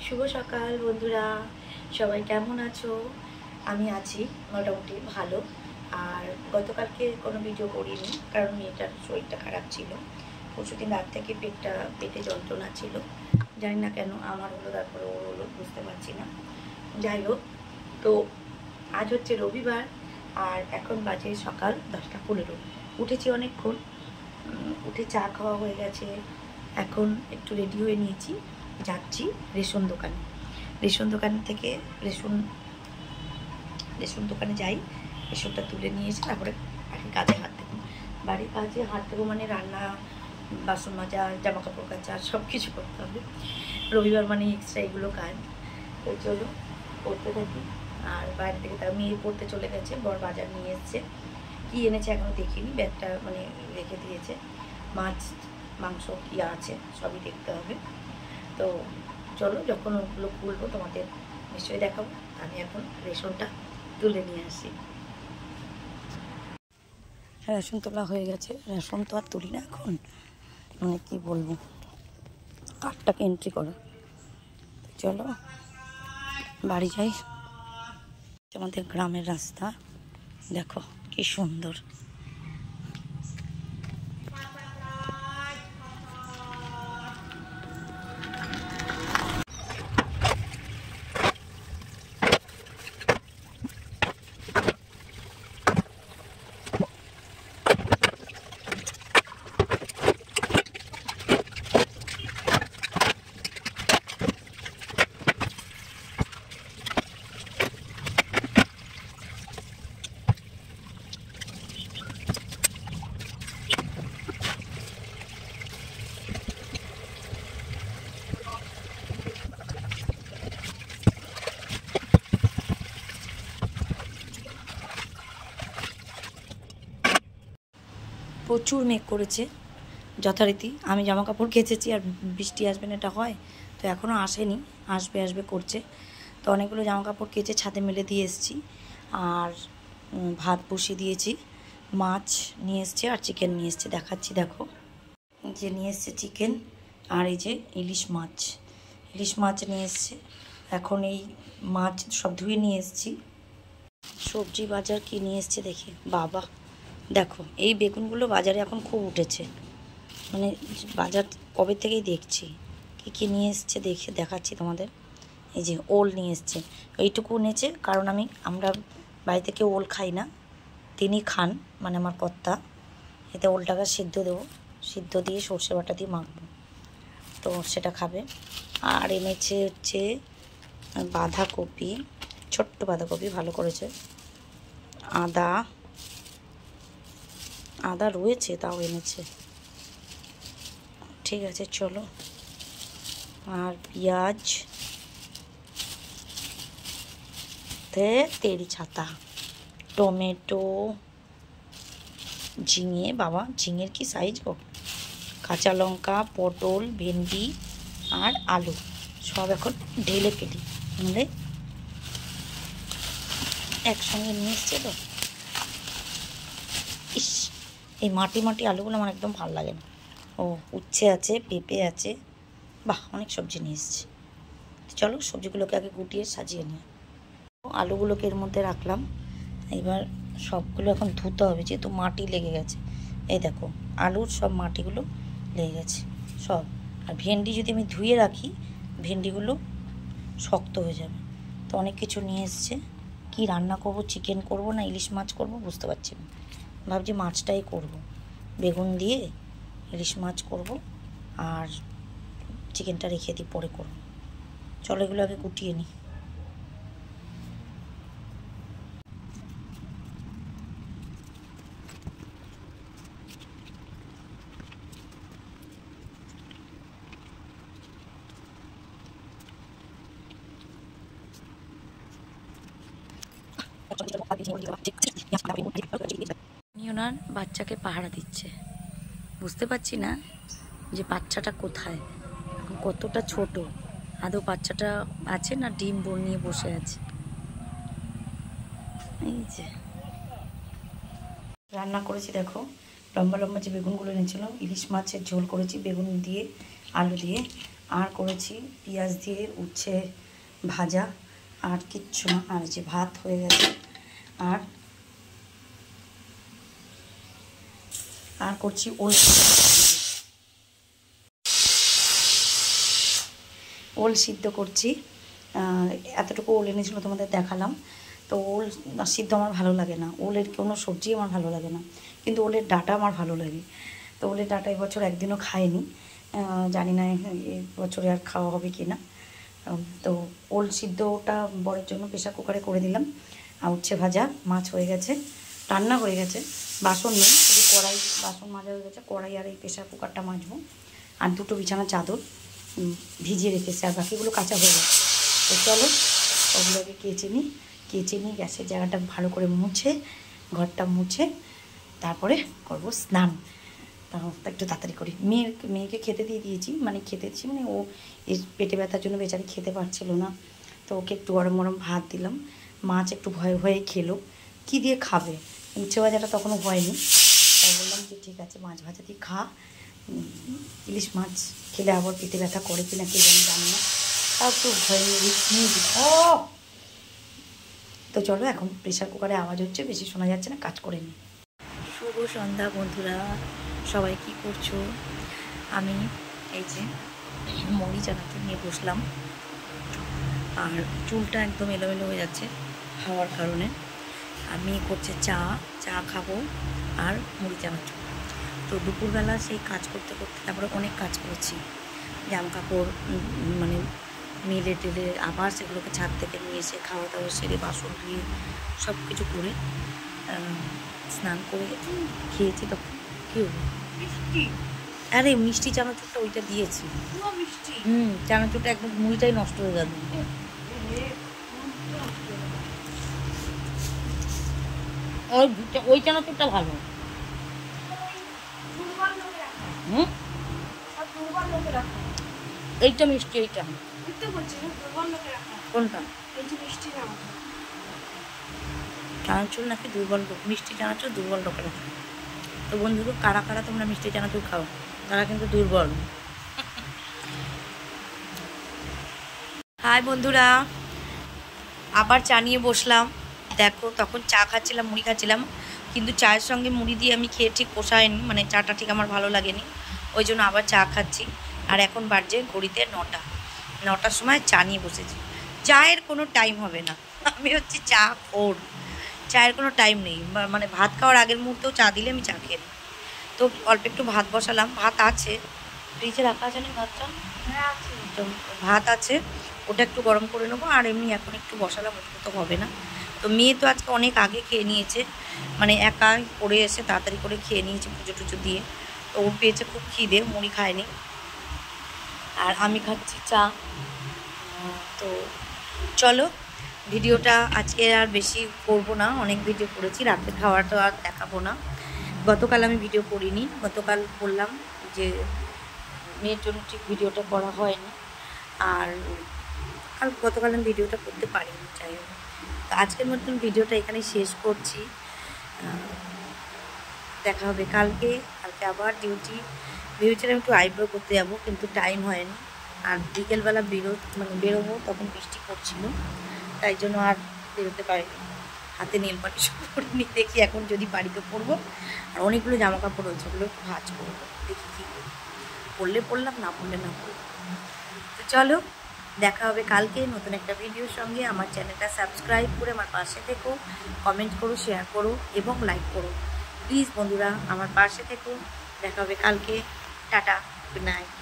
শুভ সকাল বন্ধুরা, সবাই কেমন আছো? আমি আছি মোটামুটি ভালো। আর গতকালকে কোনো ভিডিও করিনি, কারণ মেয়েটার শরীরটা খারাপ ছিল। পরশুদিন রাত থেকে পেটে যন্ত্রণা ছিল, জানি না কেন আমার হলো, তারপরে ওর হলো, বুঝতে পারছি না। যাই হোক, তো আজ হচ্ছে রবিবার আর এখন বাজে সকাল 10:15। উঠেছি অনেকক্ষণ, উঠে চা খাওয়া হয়ে গেছে। এখন একটু রেডি হয়ে নিয়েছি, যাচ্ছি রেশন দোকান থেকে রেশন দোকানে যাই, রেশনটা তুলে নিয়ে এসে তারপরে বাড়ির কাজে হাত দেবো। বাড়ির কাজে হাত দেবো মানে রান্না, বাসন মাজা, জামা কাপড় কাচা, সব কিছু করতে হবে। রবিবার মানে এক্সট্রা এগুলো কাজ। তো চলো করতে থাকি। আর বাইরে থেকে তার মেয়ে পড়তে চলে গেছে, বর বাজার নিয়ে এসছে। কী এনেছে এখনও দেখিনি, ব্যাগটা মানে রেখে দিয়েছে। মাছ মাংস কী আছে সবই দেখতে হবে। তো চলো, যখন ওগুলো খুলবো তোমাদের নিশ্চয়ই দেখাবো। আমি এখন রেশনটা তুলে নিয়ে আসি। রেশন তোলা হয়ে গেছে। রেশন তো আর তুলি না এখন, মানে কী বলবো, কার্ডটাকে এন্ট্রি করা। চলো বাড়ি যাই। আমাদের গ্রামের রাস্তা দেখো কি সুন্দর। প্রচুর মেঘ করেছে যথারীতি। আমি জামা কাপড় কেচেছি আর বৃষ্টি আসবে না এটা হয়? তো এখনও আসেনি, আসবে করছে। তো অনেকগুলো জামা কাপড় কেচে ছাদে মেলে দিয়ে এসেছি। আর ভাত বসিয়ে দিয়েছি। মাছ নিয়ে এসছে আর চিকেন নিয়ে এসছে, দেখাচ্ছি দেখো। যে নিয়ে এসছে চিকেন, আর এই যে ইলিশ মাছ নিয়ে এসছে। এখন এই মাছ সব ধুয়ে নিয়ে এসছি। সবজি বাজার কি নিয়ে এসছে দেখি। বাবা দেখো, এই বেগুনগুলো বাজারে এখন খুব উঠেছে, মানে বাজার কবে থেকেই দেখছি। কী নিয়ে এসছে দেখাচ্ছি তোমাদের। এই যে ওল নিয়ে এসছে, এইটুকু এনেছে কারণ আমরা বাড়িতে কেউ ওল খাই না, তিনি খান, মানে আমার কর্তা। এতে ওলটাকে সিদ্ধ দেবো, সিদ্ধ দিয়ে সর্ষে বাটা দিয়ে মাখবো, তো সেটা খাবে। আর এনেছে হচ্ছে বাঁধাকপি, ছোট্ট বাঁধাকপি, ভালো করেছে। আদা রয়েছে, তাও এনেছে। ঠিক আছে চলো। আর পেঁয়াজ, তেরি ছাতা, টমেটো, ঝিঙে, বাবা ঝিঙের কি সাইজ গো, কাঁচা লঙ্কা, পটল, ভেন্ডি আর আলু সব এখন ঢেলে ফেলি, মানে একসঙ্গে নিয়ে এসছে তো। ইস, এই মাটি আলুগুলো আমার একদম ভালো লাগে না। ও উচ্ছে আছে, পেঁপে আছে, বাহ অনেক সবজি নিয়ে এসছে। চলো সবজিগুলোকে আগে গুটিয়ে সাজিয়ে নিই। আলুগুলোকে এর মধ্যে রাখলাম। এবার সবগুলো এখন ধুতে হবে, যেহেতু মাটি লেগে গেছে। এই দেখো আলুর সব মাটিগুলো লেগে গেছে সব। আর ভেন্ডি যদি আমি ধুয়ে রাখি, ভেন্ডিগুলো শক্ত হয়ে যাবে। তো অনেক কিছু নিয়ে এসছে। কি রান্না করব, চিকেন করব না ইলিশ মাছ করব বুঝতে পারছি না। ভাবছি মাছটাই করব, বেগুন দিয়ে ইলিশ মাছ করব, আর চিকেনটা রেখে দিই, পরে করব। চলো এগুলো আগে গুটিয়ে নিই। ওনার বাচ্চাকে পাহারা দিচ্ছে, বুঝতে পারছি না যে বাচ্চাটা কোথায়, কতটা ছোট, আদৌ বাচ্চাটা আছে না ডিম নিয়ে বসে আছে। এই যে রান্না করেছি দেখো, লম্বা লম্বা যে বেগুনগুলো এনেছিল, ইলিশ মাছের ঝোল করেছি বেগুন দিয়ে, আলু দিয়ে। আর করেছি পেঁয়াজ দিয়ে উচ্ছে ভাজা, আর কিচ্ছু না। আর যে ভাত হয়ে গেছে। আর করছি ওল সিদ্ধ করছি। এতটুকু ওল এনেছিল তোমাদের দেখালাম। তো ওল সিদ্ধ আমার ভালো লাগে না, ওলের কোনো সবজি আমার ভালো লাগে না, কিন্তু ওলের ডাঁটা আমার ভালো লাগে। তো ওলের ডাঁটা এবছর একদিনও খাইনি, জানি না এবছরে আর খাওয়া হবে কি না। তো ওল সিদ্ধটা বরের জন্য প্রেশার কুকারে করে দিলাম। আর উচ্ছে ভাজা, মাছ হয়ে গেছে, রান্না হয়ে গেছে, বাসন নেই, শুধু কড়াই, বাসন মাজা হয়ে গেছে, কড়াই আর এই প্রেশার কুকারটা মাজবো। আর দুটো বিছানার চাদর ভিজিয়ে রেখেছি, আর বাকিগুলো কাঁচা হয়ে গেছে। তো চলো ওগুলোকে কেচে নিই, গ্যাসের জায়গাটা ভালো করে মুছে, ঘরটা মুছে তারপরে করব স্নান। তাও একটু তাড়াতাড়ি করি। মেয়েকে খেতে দিয়ে দিয়েছি, মানে ও পেটে ব্যথার জন্য বেচারি খেতে পারছিল না। তো ওকে একটু গরম গরম ভাত দিলাম। মাছ একটু ভয়ে খেলো, কী দিয়ে খাবে, উচ্ছে ভাজাটা তখনও হয়নি। তাই বললাম যে ঠিক আছে মাছ ভাজা দিয়ে খা, ইলিশ মাছ খেলে আবার পেটে ব্যথা করে কিনা কে জানি না, তাও একটু ভয়ে রিস্ক নিয়ে দিই। তো চলো, এখন প্রেশার কুকারে আওয়াজ হচ্ছে, বেশি শোনা যাচ্ছে না, কাজ করে নিই। শুভ সন্ধ্যা বন্ধুরা, সবাই কি করছো? আমি এই যে মুড়ি চানাচুর নিয়ে বসলাম, আর চুলটা একদম এলোমেলো হয়ে যাচ্ছে হাওয়ার কারণে। আমি করছে চা খাবো আর মুড়ি চানাচুর। তো দুপুরবেলা সেই কাজ করতে তারপরে অনেক কাজ করেছি, জামা কাপড় মানে মেলে টেলে, আবার সেগুলোকে ছাদ থেকে নিয়ে এসে খাওয়া দাওয়া সেরে বাসন ধুয়ে সব কিছু করে স্নান করে খেয়েছি। তখন কী হলো, আরে মিষ্টি চানাচুরটা ওইটা দিয়েছি, চানাচুরটা একদম মুড়িটাই নষ্ট হয়ে গেল। ওই চানাচুরটা ভালো। এইটা মিষ্টি, এইটা কোনটা চানাচুর নাকি দুর্বল লোক, মিষ্টি চানাচুর দুর্বল লোকের আছে। তো বন্ধুরা, কারা তোমরা মিষ্টি চানাচুর খাও, তারা কিন্তু দুর্বল। হাই বন্ধুরা, আবার চা নিয়ে বসলাম। দেখো, তখন চা খাচ্ছিলাম, মুড়ি খাচ্ছিলাম, কিন্তু চায়ের সঙ্গে মুড়ি দিয়ে আমি খেয়ে ঠিক পোষায়নি, মানে চাটা ঠিক আমার ভালো লাগেনি, ওই জন্য আবার চা খাচ্ছি। আর এখন বাজছে ঘড়িতে 9টার সময় চা নিয়ে বসেছি। চায়ের কোনো টাইম হবে না, আমি হচ্ছে চা খোর, চায়ের কোনো টাইম নেই। মানে ভাত খাওয়ার আগের মুহূর্তেও চা দিলে আমি চা খেয়ে নিই। তো অল্প একটু ভাত বসালাম, ভাত আছে ফ্রিজে রাখা আছে না ভাতটা, তো ভাত আছে, ওটা একটু গরম করে নেবো। আর এমনি এখন একটু বসালাম, ওটা তো হবে না। তো মেয়ে তো আজকে অনেক আগে খেয়ে নিয়েছে, মানে একাই পড়ে এসে তাড়াতাড়ি করে খেয়ে নিয়েছে পুজো টুজো দিয়ে। তো ও পেয়েছে খুব খিদে, মুড়ি খায়নি, আর আমি খাচ্ছি চা। তো চলো, ভিডিওটা আজকে আর বেশি করবো না, অনেক ভিডিও করেছি, রাতে খাওয়াটা আর দেখাবো না। গতকাল আমি ভিডিও করিনি, গতকাল বললাম যে মেয়ের জন্য ঠিক ভিডিওটা করা হয়নি, আর গতকাল আমি ভিডিওটা করতে পারিনি। যাই হোক, তো আজকের মতন ভিডিওটা এখানে শেষ করছি। দেখা হবে কালকে আবার ডিউটি। ভেবেছিলাম একটু আইব্রো করতে যাবো, কিন্তু টাইম হয়নি। আর বিকেলবেলা বেরোবো, তখন বৃষ্টি পড়ছিল, তাই জন্য আর বেরোতে পারিনি। হাতে নেল পালিশ করিনি, দেখি এখন যদি বাড়িতে পরবো। আর অনেকগুলো জামা কাপড় রয়েছে, ওগুলো একটু ভাঁজ করবো, দেখি কী পরলে পরলাম, না পরলে না পরলাম। তো চলো, দেখা হবে কালকে নতুন একটা ভিডিওর সঙ্গে। আমার চ্যানেলটা সাবস্ক্রাইব করে আমার পাশে থেকো, কমেন্ট করো, শেয়ার করো এবং লাইক করো প্লিজ বন্ধুরা, আমার পাশে থেকো। দেখা হবে কালকে। Tata, good night.